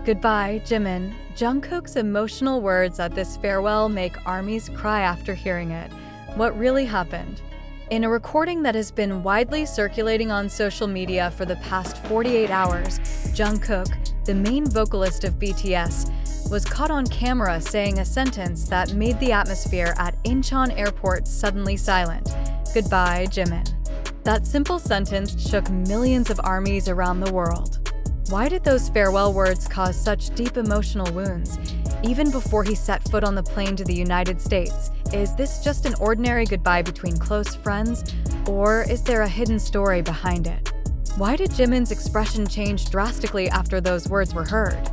Goodbye, Jimin. Jungkook's emotional words at this farewell make ARMYs cry after hearing it. What really happened? In a recording that has been widely circulating on social media for the past 48 hours, Jungkook, the main vocalist of BTS, was caught on camera saying a sentence that made the atmosphere at Incheon Airport suddenly silent. Goodbye, Jimin. That simple sentence shook millions of ARMYs around the world. Why did those farewell words cause such deep emotional wounds? Even before he set foot on the plane to the United States, is this just an ordinary goodbye between close friends, or is there a hidden story behind it? Why did Jimin's expression change drastically after those words were heard?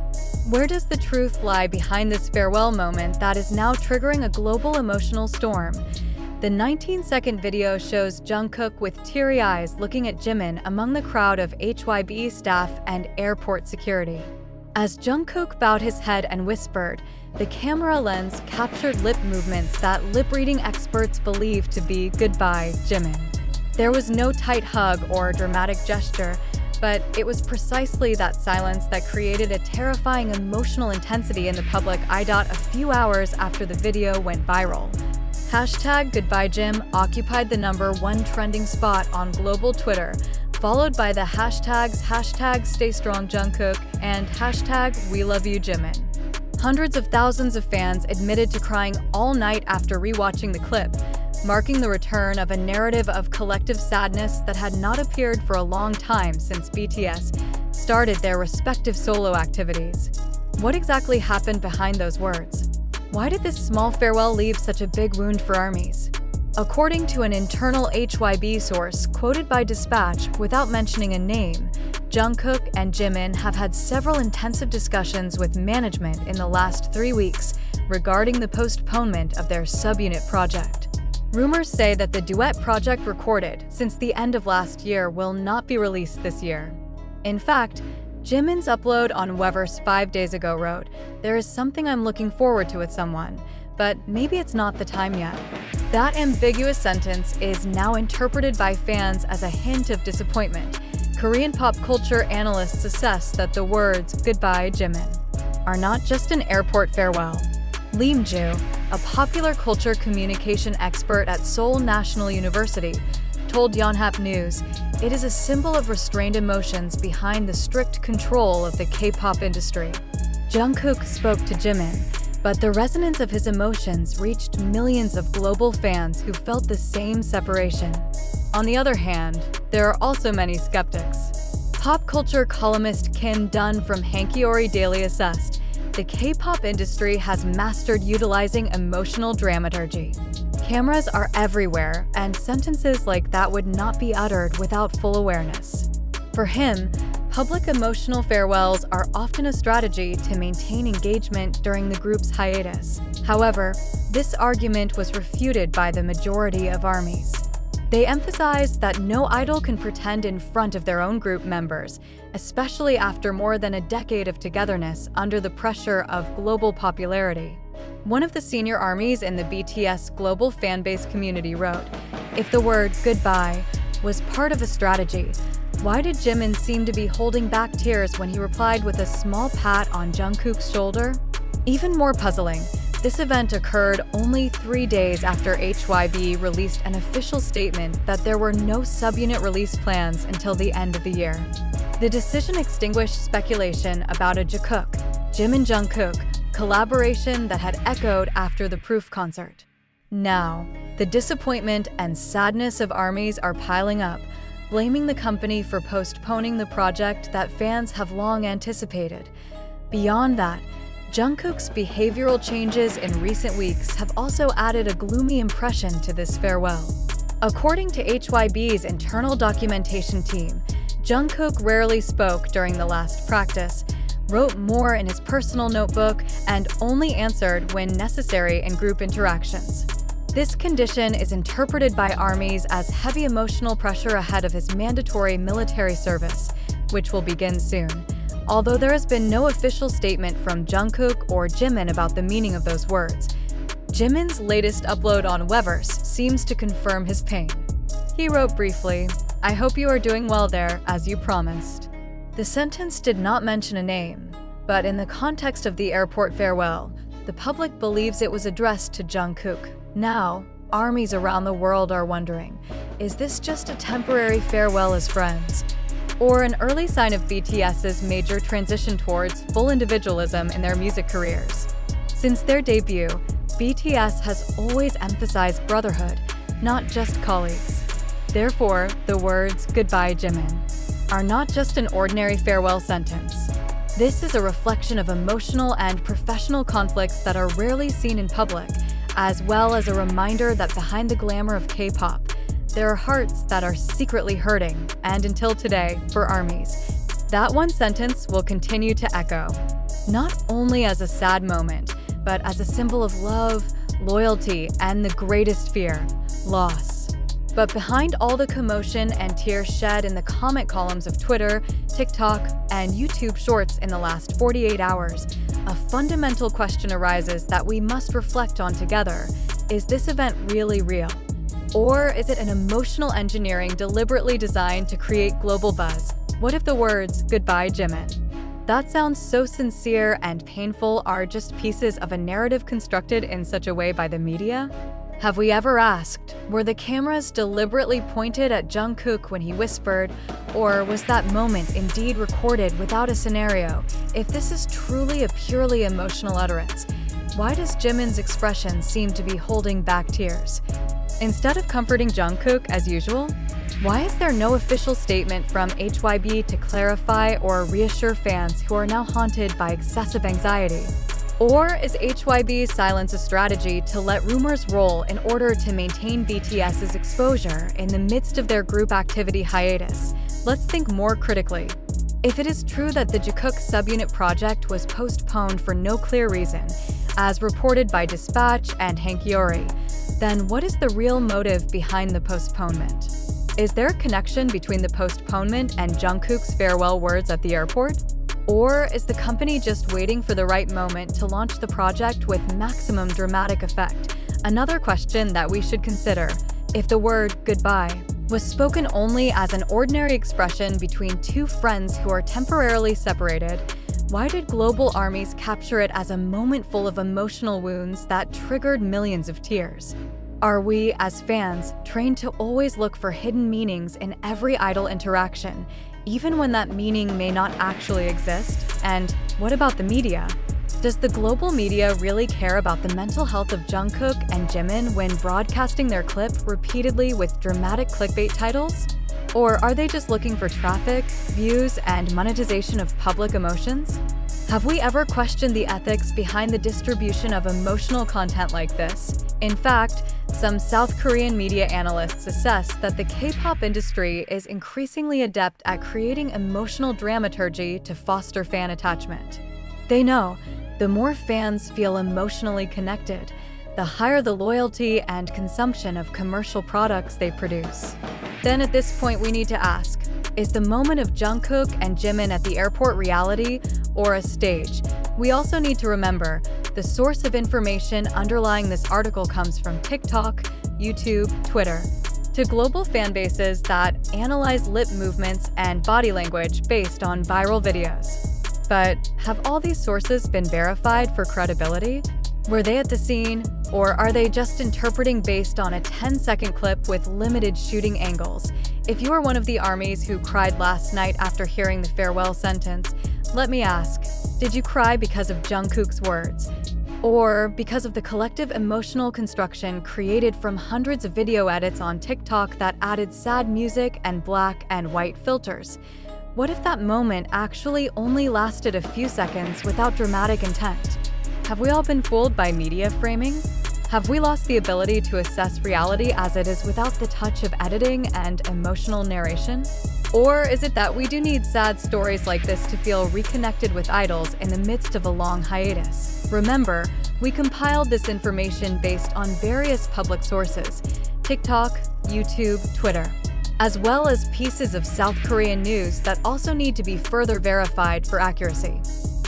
Where does the truth lie behind this farewell moment that is now triggering a global emotional storm? The 19-second video shows Jungkook with teary eyes looking at Jimin among the crowd of HYB staff and airport security. As Jungkook bowed his head and whispered, the camera lens captured lip movements that lip-reading experts believe to be "Goodbye, Jimin." There was no tight hug or dramatic gesture, but it was precisely that silence that created a terrifying emotional intensity in the public eye. A few hours after the video went viral, #GoodbyeJim occupied the #1 trending spot on global Twitter, followed by the hashtags #StayStrongJungkook and #WeLoveYouJimin. Hundreds of thousands of fans admitted to crying all night after rewatching the clip, marking the return of a narrative of collective sadness that had not appeared for a long time since BTS started their respective solo activities. What exactly happened behind those words? Why did this small farewell leave such a big wound for ARMYs? According to an internal HYB source quoted by Dispatch without mentioning a name, Jungkook and Jimin have had several intensive discussions with management in the last 3 weeks regarding the postponement of their subunit project. Rumors say that the duet project recorded since the end of last year will not be released this year. In fact, Jimin's upload on Weverse 5 days ago wrote, "There is something I'm looking forward to with someone, but maybe it's not the time yet." That ambiguous sentence is now interpreted by fans as a hint of disappointment. Korean pop culture analysts assess that the words "Goodbye, Jimin" are not just an airport farewell. Lee Ju, a popular culture communication expert at Seoul National University, told Yonhap News, "It is a symbol of restrained emotions behind the strict control of the K-pop industry." Jungkook spoke to Jimin, but the resonance of his emotions reached millions of global fans who felt the same separation. On the other hand, there are also many skeptics. Pop culture columnist Kim Dunn from Hankiori Daily assessed, "The K-pop industry has mastered utilizing emotional dramaturgy. Cameras are everywhere, and sentences like that would not be uttered without full awareness." For him, public emotional farewells are often a strategy to maintain engagement during the group's hiatus. However, this argument was refuted by the majority of ARMYs. They emphasized that no idol can pretend in front of their own group members, especially after more than a decade of togetherness under the pressure of global popularity. One of the senior ARMYs in the BTS global fanbase community wrote, "If the word goodbye was part of a strategy, why did Jimin seem to be holding back tears when he replied with a small pat on Jungkook's shoulder?" Even more puzzling, this event occurred only 3 days after HYB released an official statement that there were no subunit release plans until the end of the year. The decision extinguished speculation about a Jungkook, Jimin Jungkook, collaboration that had echoed after the Proof concert. Now, the disappointment and sadness of ARMYs are piling up, blaming the company for postponing the project that fans have long anticipated. Beyond that, Jungkook's behavioral changes in recent weeks have also added a gloomy impression to this farewell. According to HYB's internal documentation team, Jungkook rarely spoke during the last practice, wrote more in his personal notebook, and only answered when necessary in group interactions. This condition is interpreted by ARMYs as heavy emotional pressure ahead of his mandatory military service, which will begin soon. Although there has been no official statement from Jungkook or Jimin about the meaning of those words, Jimin's latest upload on Weverse seems to confirm his pain. He wrote briefly, "I hope you are doing well there, as you promised." The sentence did not mention a name, But in the context of the airport farewell, the public believes it was addressed to Jungkook. Now, armies around the world are wondering, is this just a temporary farewell as friends? Or an early sign of BTS's major transition towards full individualism in their music careers? Since their debut, BTS has always emphasized brotherhood, not just colleagues. Therefore, the words "Goodbye, Jimin" are not just an ordinary farewell sentence. This is a reflection of emotional and professional conflicts that are rarely seen in public, as well as a reminder that behind the glamour of K-pop, there are hearts that are secretly hurting, and until today, for armies. That one sentence will continue to echo, not only as a sad moment, but as a symbol of love, loyalty, and the greatest fear, loss. But behind all the commotion and tears shed in the comment columns of Twitter, TikTok, and YouTube Shorts in the last 48 hours, a fundamental question arises that we must reflect on together. Is this event really real? Or is it an emotional engineering deliberately designed to create global buzz? What if the words "Goodbye, Jimin" that sounds so sincere and painful are just pieces of a narrative constructed in such a way by the media? Have we ever asked, were the cameras deliberately pointed at Jungkook when he whispered, or was that moment indeed recorded without a scenario? If this is truly a purely emotional utterance, why does Jimin's expression seem to be holding back tears? Instead of comforting Jungkook as usual, why is there no official statement from HYB to clarify or reassure fans who are now haunted by excessive anxiety? Or is HYB's silence a strategy to let rumors roll in order to maintain BTS's exposure in the midst of their group activity hiatus? Let's think more critically. If it is true that the Jungkook subunit project was postponed for no clear reason, as reported by Dispatch and Hankyoreh, then what is the real motive behind the postponement? Is there a connection between the postponement and Jungkook's farewell words at the airport? Or is the company just waiting for the right moment to launch the project with maximum dramatic effect? Another question that we should consider: if the word "goodbye" was spoken only as an ordinary expression between two friends who are temporarily separated, why did global armies capture it as a moment full of emotional wounds that triggered millions of tears? Are we, as fans, trained to always look for hidden meanings in every idol interaction, even when that meaning may not actually exist? And what about the media? Does the global media really care about the mental health of Jungkook and Jimin when broadcasting their clip repeatedly with dramatic clickbait titles? Or are they just looking for traffic, views, and monetization of public emotions? Have we ever questioned the ethics behind the distribution of emotional content like this? In fact, some South Korean media analysts assess that the K-pop industry is increasingly adept at creating emotional dramaturgy to foster fan attachment. They know the more fans feel emotionally connected, the higher the loyalty and consumption of commercial products they produce. Then at this point we need to ask, is the moment of Jungkook and Jimin at the airport reality or a stage? We also need to remember, the source of information underlying this article comes from TikTok, YouTube, Twitter, to global fan bases that analyze lip movements and body language based on viral videos. But have all these sources been verified for credibility? Were they at the scene, or are they just interpreting based on a 10-second clip with limited shooting angles? If you are one of the armies who cried last night after hearing the farewell sentence, let me ask, did you cry because of Jungkook's words? Or because of the collective emotional construction created from hundreds of video edits on TikTok that added sad music and black and white filters? What if that moment actually only lasted a few seconds without dramatic intent? Have we all been fooled by media framing? Have we lost the ability to assess reality as it is without the touch of editing and emotional narration? Or is it that we do need sad stories like this to feel reconnected with idols in the midst of a long hiatus? Remember, we compiled this information based on various public sources: TikTok, YouTube, Twitter, as well as pieces of South Korean news that also need to be further verified for accuracy.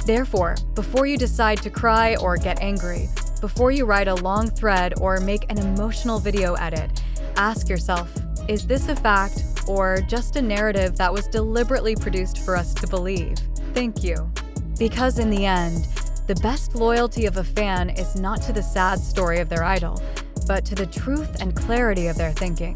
Therefore, before you decide to cry or get angry, before you write a long thread or make an emotional video edit, ask yourself, is this a fact or just a narrative that was deliberately produced for us to believe? Thank you. Because in the end, the best loyalty of a fan is not to the sad story of their idol, but to the truth and clarity of their thinking.